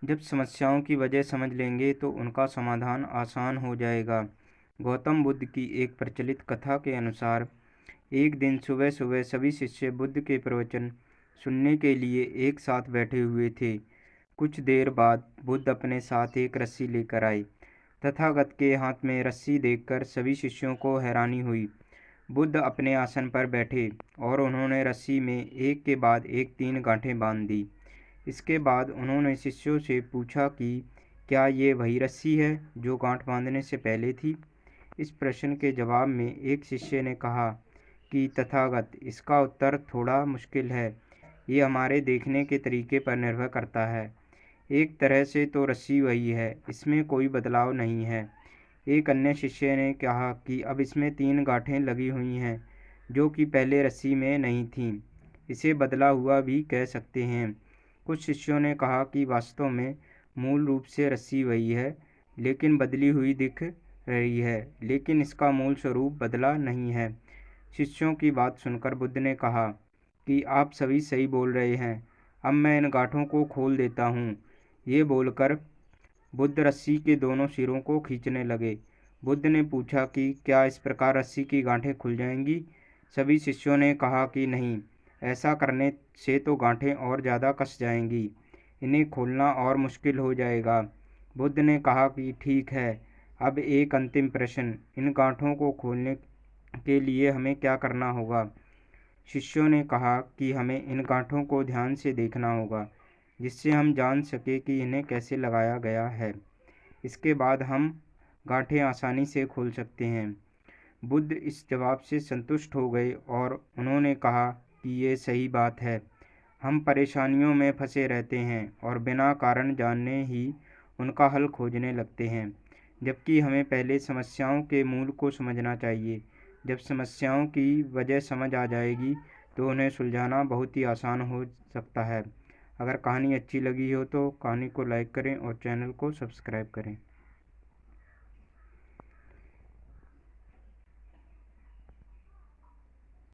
जब समस्याओं की वजह समझ लेंगे तो उनका समाधान आसान हो जाएगा। गौतम बुद्ध की एक प्रचलित कथा के अनुसार एक दिन सुबह सुबह सभी शिष्य बुद्ध के प्रवचन सुनने के लिए एक साथ बैठे हुए थे। कुछ देर बाद बुद्ध अपने साथ एक रस्सी लेकर आए। तथागत के हाथ में रस्सी देखकर सभी शिष्यों को हैरानी हुई। बुद्ध अपने आसन पर बैठे और उन्होंने रस्सी में एक के बाद एक 3 गांठें बांध दी। इसके बाद उन्होंने शिष्यों से पूछा कि क्या ये वही रस्सी है जो गांठ बांधने से पहले थी। इस प्रश्न के जवाब में एक शिष्य ने कहा कि तथागत, इसका उत्तर थोड़ा मुश्किल है। ये हमारे देखने के तरीके पर निर्भर करता है। एक तरह से तो रस्सी वही है, इसमें कोई बदलाव नहीं है। एक अन्य शिष्य ने कहा कि अब इसमें 3 गांठें लगी हुई हैं जो कि पहले रस्सी में नहीं थीं। इसे बदला हुआ भी कह सकते हैं। कुछ शिष्यों ने कहा कि वास्तव में मूल रूप से रस्सी वही है, लेकिन बदली हुई दिख रही है, लेकिन इसका मूल स्वरूप बदला नहीं है। शिष्यों की बात सुनकर बुद्ध ने कहा कि आप सभी सही बोल रहे हैं, अब मैं इन गांठों को खोल देता हूँ। ये बोलकर बुद्ध रस्सी के दोनों सिरों को खींचने लगे। बुद्ध ने पूछा कि क्या इस प्रकार रस्सी की गांठें खुल जाएंगी। सभी शिष्यों ने कहा कि नहीं, ऐसा करने से तो गांठें और ज़्यादा कस जाएंगी, इन्हें खोलना और मुश्किल हो जाएगा। बुद्ध ने कहा कि ठीक है, अब एक अंतिम प्रश्न, इन गांठों को खोलने के लिए हमें क्या करना होगा। शिष्यों ने कहा कि हमें इन गांठों को ध्यान से देखना होगा, जिससे हम जान सके कि इन्हें कैसे लगाया गया है। इसके बाद हम गांठें आसानी से खोल सकते हैं। बुद्ध इस जवाब से संतुष्ट हो गए और उन्होंने कहा कि ये सही बात है। हम परेशानियों में फंसे रहते हैं और बिना कारण जाने ही उनका हल खोजने लगते हैं, जबकि हमें पहले समस्याओं के मूल को समझना चाहिए। जब समस्याओं की वजह समझ आ जाएगी तो उन्हें सुलझाना बहुत ही आसान हो सकता है। अगर कहानी अच्छी लगी हो तो कहानी को लाइक करें और चैनल को सब्सक्राइब करें।